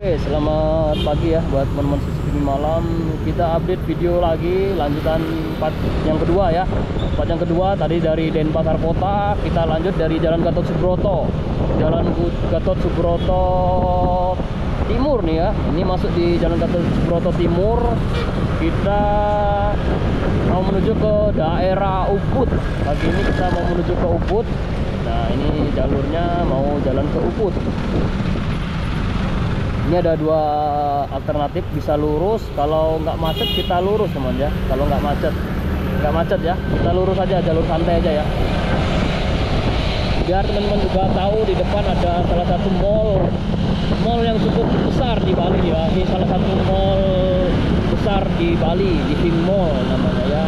Oke, selamat pagi ya buat teman-teman CCTV malam. Kita update video lagi lanjutan part yang kedua ya. Part yang kedua tadi dari Denpasar Kota, kita lanjut dari Jalan Gatot Subroto. Jalan Gatot Subroto Timur nih ya. Ini masuk di Jalan Gatot Subroto Timur. Kita mau menuju ke daerah Ubud. Pagi ini kita mau menuju ke Ubud. Nah, ini jalurnya mau jalan ke Ubud. Ini ada dua alternatif, bisa lurus. Kalau nggak macet kita lurus teman ya. Kalau nggak macet ya, kita lurus aja, jalur santai aja ya. Biar teman-teman juga tahu di depan ada salah satu mall yang cukup besar di Bali ya. Ini salah satu mall besar di Bali, Living Mall namanya ya.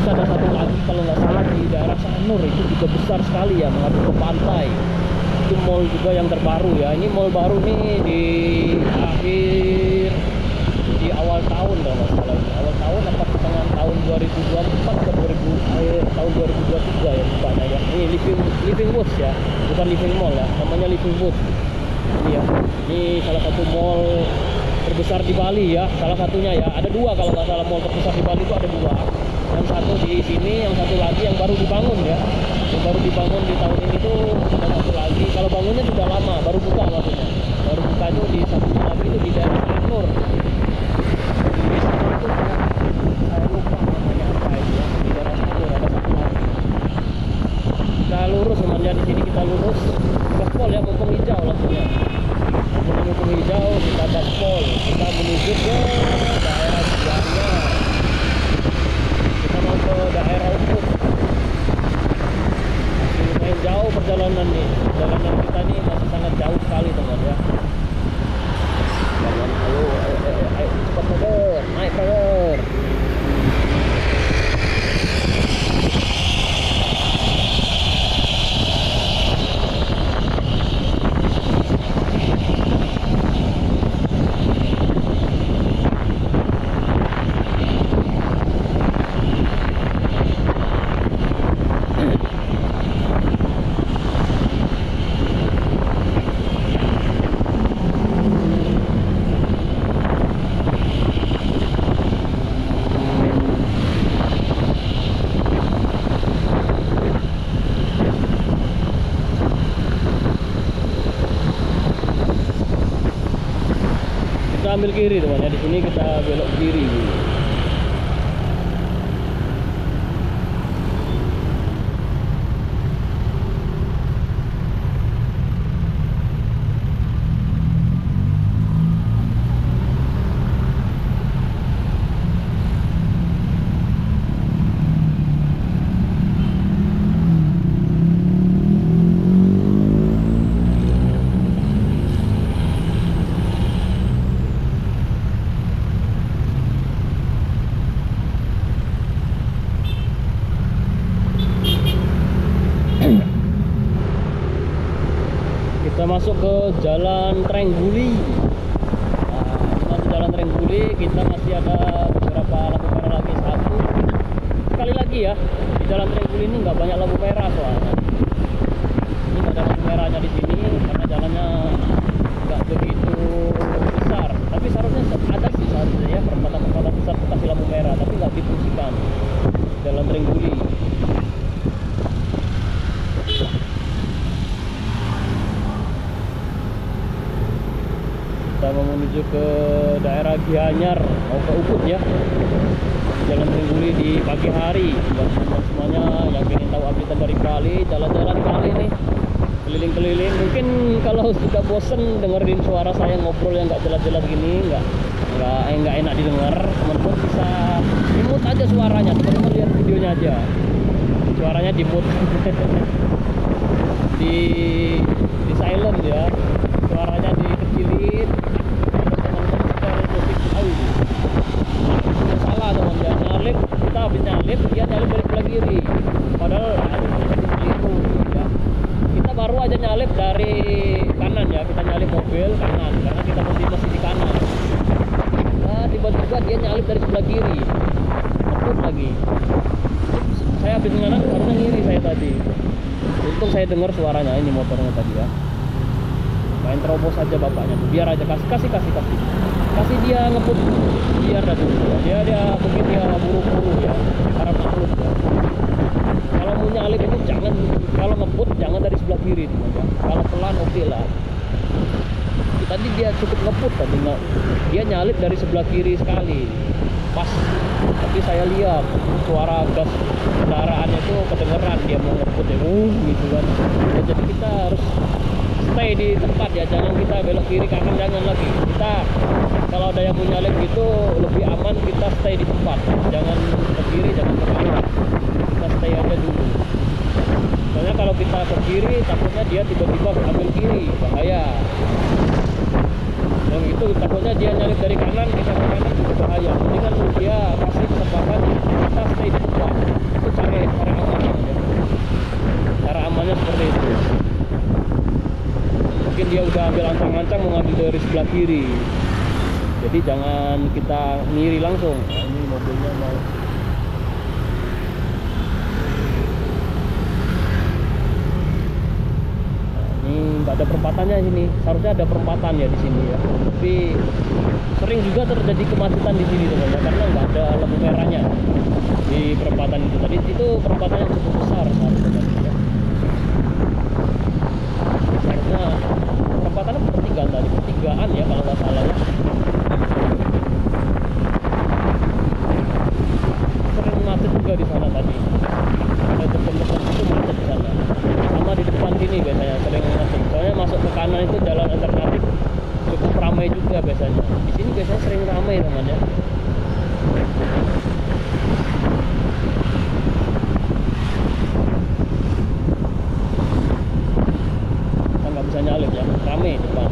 Terus ada satu lagi kalau nggak salah di daerah Sanur, itu juga besar sekali ya, menghadap ke pantai. Itu mall juga yang terbaru ya. Ini mall baru nih di awal tahun kalau nggak salah. Awal tahun apa pertengahan tahun 2024 ke akhir tahun 2023 ya bukanya ya. Ini Living Woods ya, bukan Living Mall ya, namanya Living Woods. Ini ya. Ini salah satu mall terbesar di Bali ya, salah satunya ya. Ada dua kalau nggak salah, mall terbesar di Bali itu ada dua. Yang satu di sini, yang satu lagi yang baru dibangun ya. Yang baru dibangun di tahun ini tuh ada satu lagi. Kalau bangunnya sudah lama, baru buka maksudnya. Baru buka itu di satunya lagi itu di daerah Sanur. Di Sanur itu saya lupa namanya apa itu ya. Di daerah Sanur ada satu lagi. Kita lurus temannya, di sini kita lurus. Gaspol ya, mumpung hijau langsungnya. Mumpung hijau kita gaspol. Kita menuju ke daerah Gianyar. Kita mau ke daerah Ubud. Lumayan jauh perjalanan nih. Perjalanan kita nih masih sangat jauh sekali teman ya. Jangan, ayo cepat brother, naik brother. Kita ambil kiri teman ya, di sini kita belok kiri. Kita masuk ke Jalan Trengguli. Nah, masuk Jalan Trengguli, kita masih ada beberapa lampu merah lagi, satu. Sekali lagi ya, di Jalan Trengguli ini nggak banyak lampu merah soalnya. Ini nggak ada lampu merahnya di sini karena jalannya nggak begitu besar. Tapi seharusnya ada sih seharusnya ya, perempatan besar kasih lampu merah, tapi nggak difungsikan. Jalan Trengguli. Kita mau menuju ke daerah Gianyar, mau ke Ubud ya. Jalan Trengguli di pagi hari. Buat teman semuanya yang ingin tahu update dari Bali, jalan-jalan Bali nih, keliling-keliling. Mungkin kalau sudah bosen dengerin suara saya ngobrol yang nggak jelas-jelas gini, nggak enak didengar, teman-teman bisa di-mute aja suaranya. Teman-teman lihat videonya aja, suaranya di-mute. di silent ya, suaranya dikecilin. Salah teman ya, nyalip, kita habis nyalip, dia nyalip dari sebelah kiri, padahal harus keliru ya. Kita baru aja nyalip dari kanan ya, kita nyalip mobil kanan karena kita masih di kanan. Nah, tiba-tiba dia nyalip dari sebelah kiri, ngebut lagi. Saya habis kanan, harusnya ngiri saya tadi. Untung saya dengar suaranya, ini motornya tadi ya. main terobos aja bapaknya tuh, biar aja kasih dia ngebut, biar dah dulu dia mungkin dia buru-buru ya, para makhluk ya. Kalau mau nyalip itu jangan, kalau ngebut jangan dari sebelah kiri teman ya. Kalau pelan oke lah. Tadi dia cukup ngebut tadi, dia nyalip dari sebelah kiri sekali pas, tapi saya lihat suara gas kendaraannya itu kedengeran dia mau ngebut ya, gitu kan ya. Jadi kita harus stay di tempat ya, jangan kita belok kiri kanan, jangan lagi. Kita kalau ada yang mau nyalip gitu lebih aman, kita stay di tempat, jangan ke kiri, jangan ke kanan, kita stay aja dulu. Soalnya kalau kita ke kiri takutnya dia tiba-tiba ambil kiri, bahaya. Yang itu takutnya dia nyalip dari kanan, kita ke kanan juga bahaya. Jadi kan dia kasih kesempatan kita stay di tempat. Itu cara amannya ya. Cara amannya seperti itu. Mungkin dia udah ambil ancang-ancang mau ngambil dari sebelah kiri, jadi jangan kita ngiri langsung. Nah, ini mobilnya mau nggak ada perempatannya sini, seharusnya ada perempatan ya di sini ya, tapi sering juga terjadi kemacetan di sini teman ya, karena nggak ada lampu merahnya di perempatan itu. Tadi itu perempatan yang cukup besar seharusnya ya. Seharusnya perempatannya pertigaan ya kalau nggak salah ya. Sering macet juga di sana tadi, ada depan-depan itu macet di sana, sama di depan sini biasanya sering macet. Soalnya masuk ke kanan itu jalan alternatif cukup ramai juga biasanya. Di sini biasanya sering ramai teman ya. Kita nggak bisa nyalip ya, ramai depan.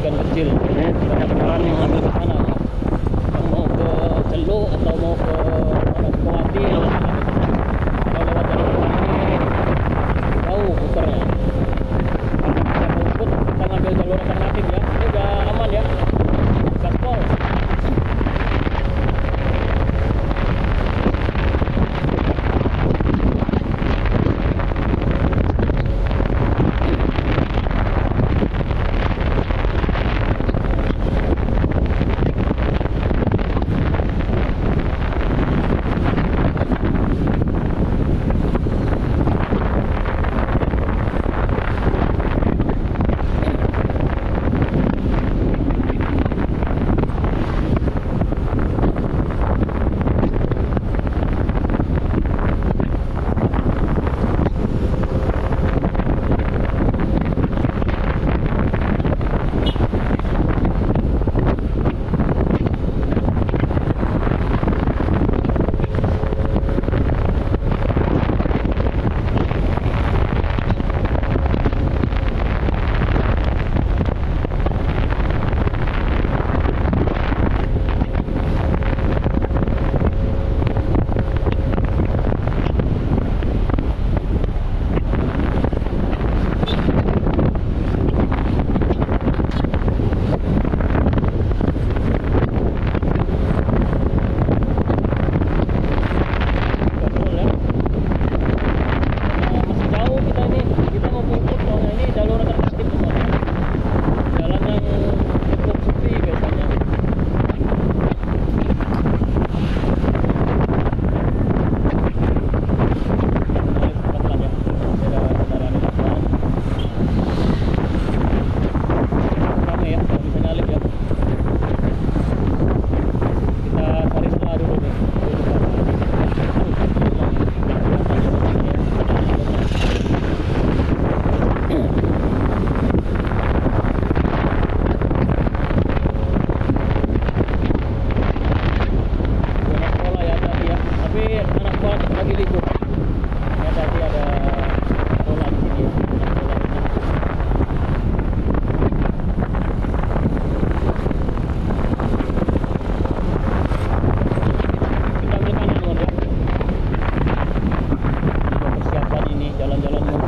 Kecil, banyak kendaraan yang ngambil ke sana, yang mau ke Celuk atau mau ke Sukawati. Kalau lewat jalur ini tahu putarnya, kita ikut, kita ngambil jalur alternatif ya. Ini udah aman ya, gaspol.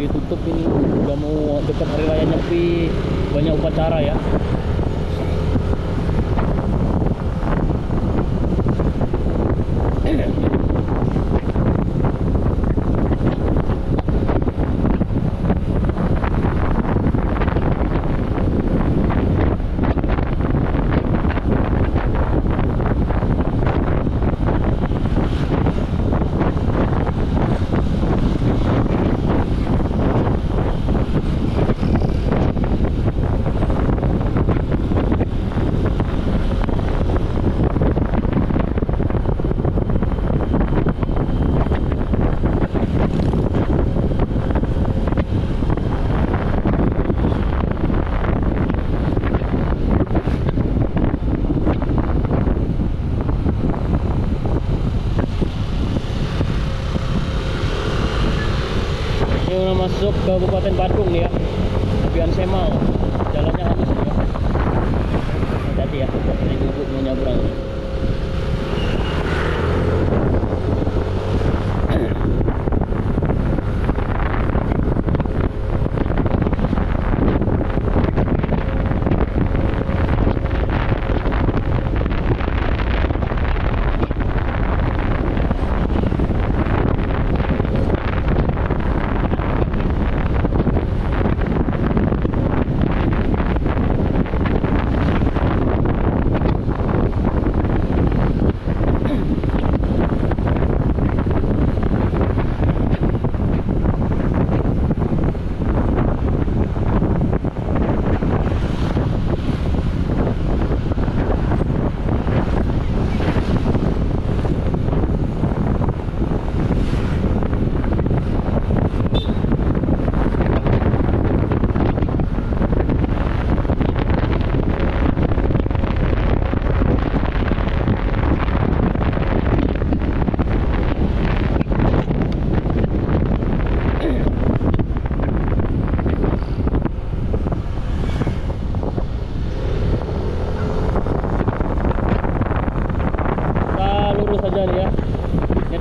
ditutup ini, udah mau dekat hari raya Nyepi, banyak upacara ya. Masuk ke Kabupaten Badung nih ya, Abian Semal, jalannya halus ya. Hati-hati ya, ini duduk mau nyabrang.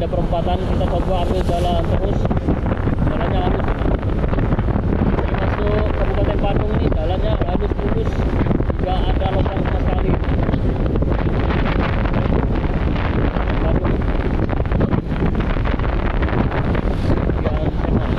Perempatan kita coba ambil jalan terus, jalannya halus. Jadi masuk Kabupaten Badung ini jalannya halus mulus, tidak ada lubang sama sekali. Badung. Abian Semal.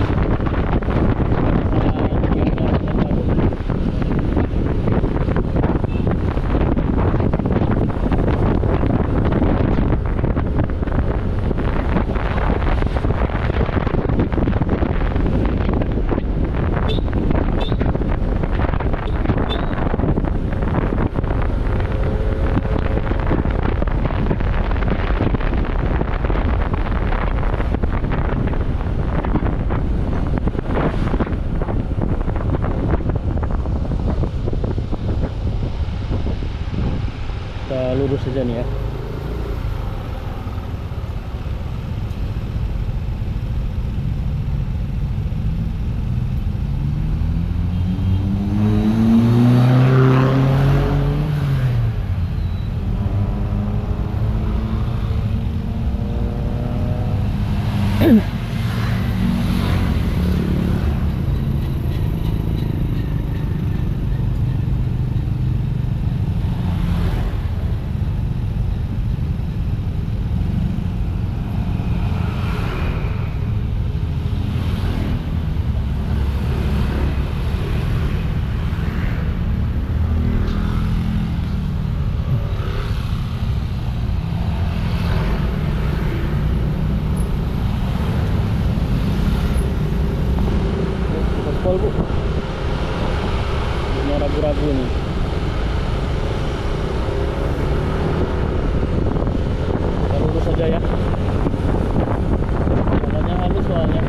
Kita lurus saja nih ya. Bu, ini ragu-ragu nih. Kita lurus saja ya, jalannya halus soalnya.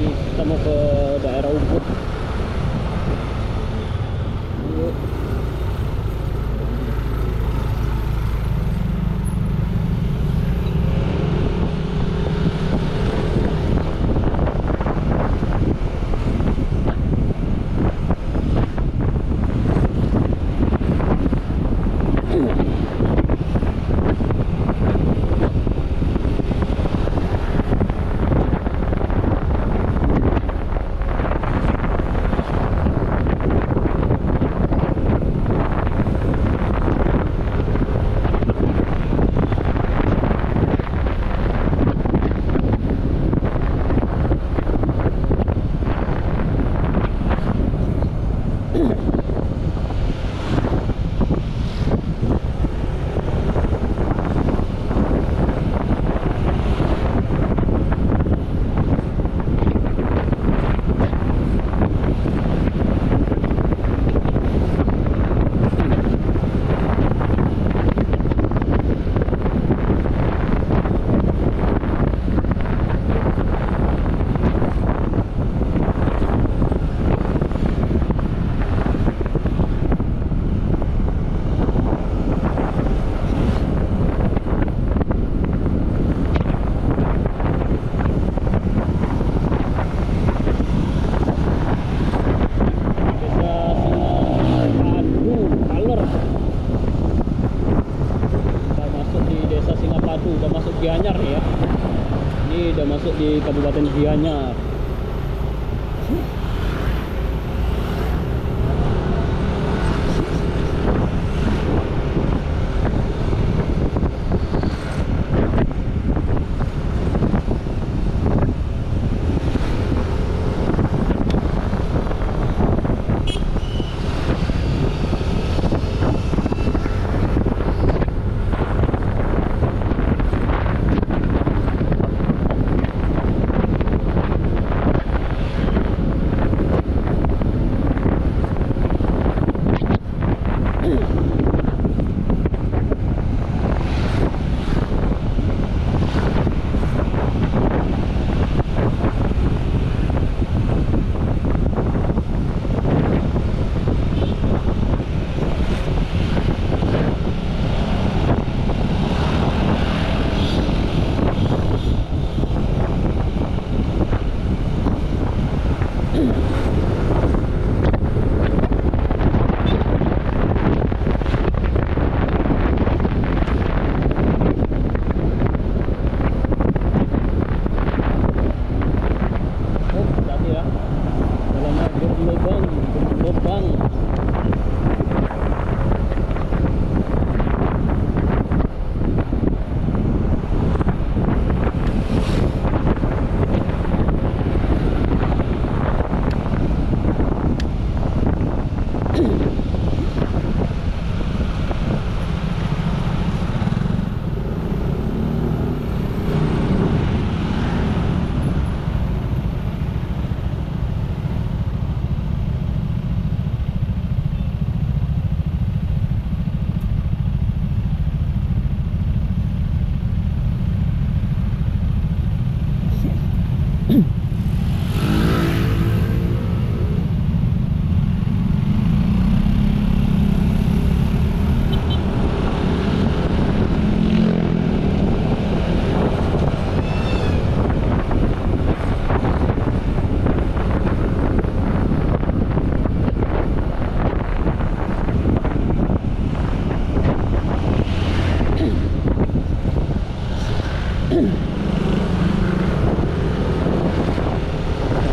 kita mau ke daerah Ubud. Yuk. Gianyar nih ya. Ini udah masuk di Kabupaten Gianyar.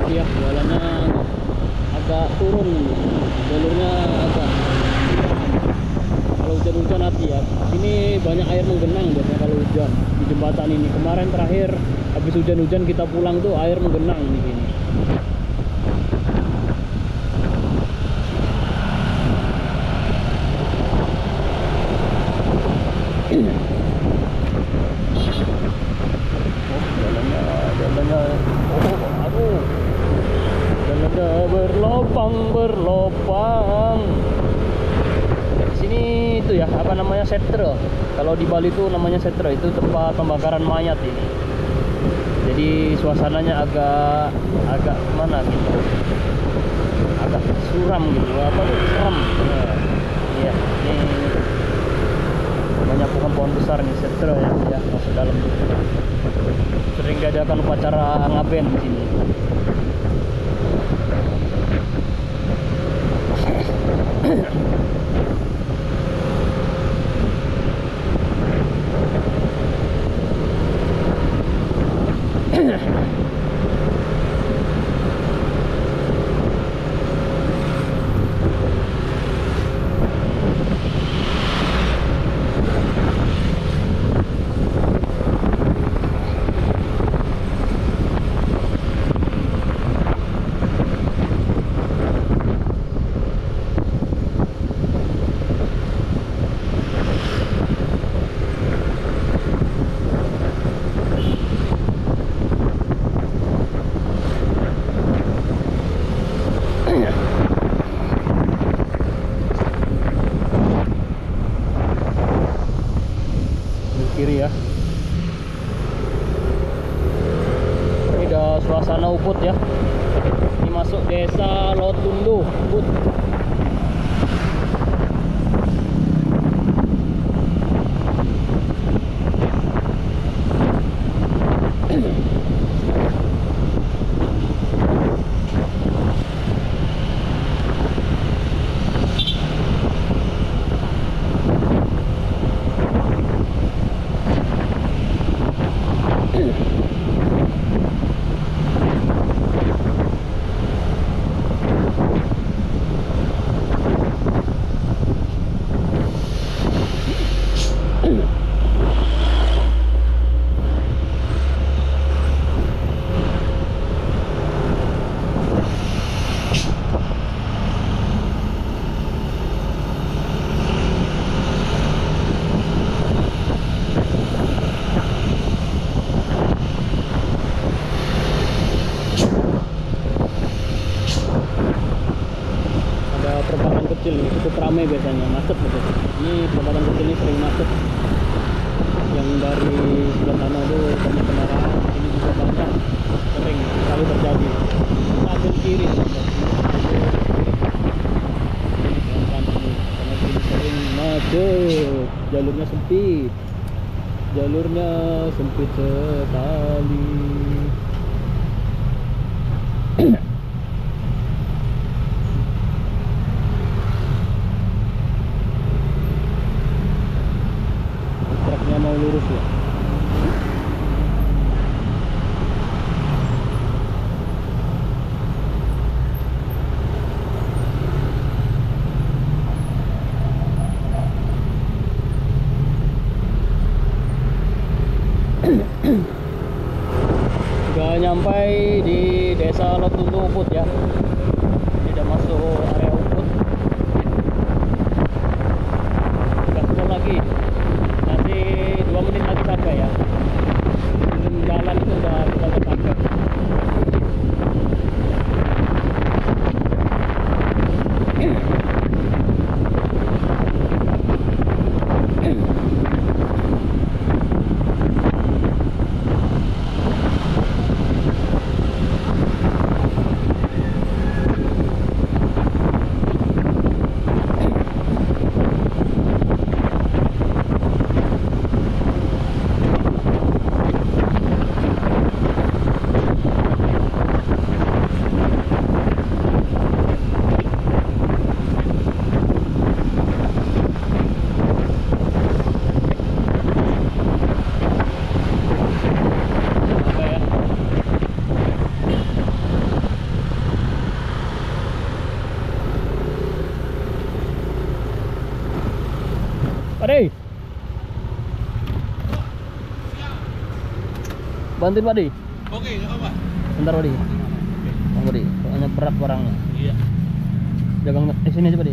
Iya, jalannya agak turun ini. Jalurnya agak, kalau hujan-hujan hati ya. Sini banyak air menggenang biasanya kalau hujan di jembatan ini. Kemarin terakhir habis hujan-hujan kita pulang tuh air menggenang di sini. Berlopang. Sini itu ya, apa namanya, setre. Kalau di Bali itu namanya setre, itu tempat pembakaran mayat ini. Jadi suasananya agak mana gitu, agak suram gitu, apa tuh, seram. Iya, ini banyak pohon-pohon besar nih, setra ya, masuk dalam. Sering diadakan upacara ngaben di sini. Kiri ya. Ini udah suasana Ubud ya. Ini masuk desa Lotundo, Ubud. Perempatan kecil ini cukup ramai biasanya, macet betul. Ini perempatan kecil ini sering macet. Yang dari sebelah sana tuh banyak kendaraan, ini juga banyak, sering sekali terjadi. Kita ambil kiri, karena ini sering macet, jalurnya sempit sekali. Mau lurus ya. Sudah nyampai di desa Lotundo Ubud ya. Tidak masuk area Ubud. Sudah turun lagi. 2 menit lagi sampai ya. Jalan itu udah sampai. Padi, bantuin Padi. Oke, nggak apa-apa. Bentar Padi. Bang Padi, soalnya berat barangnya. Iya. Jagang sini aja Padi.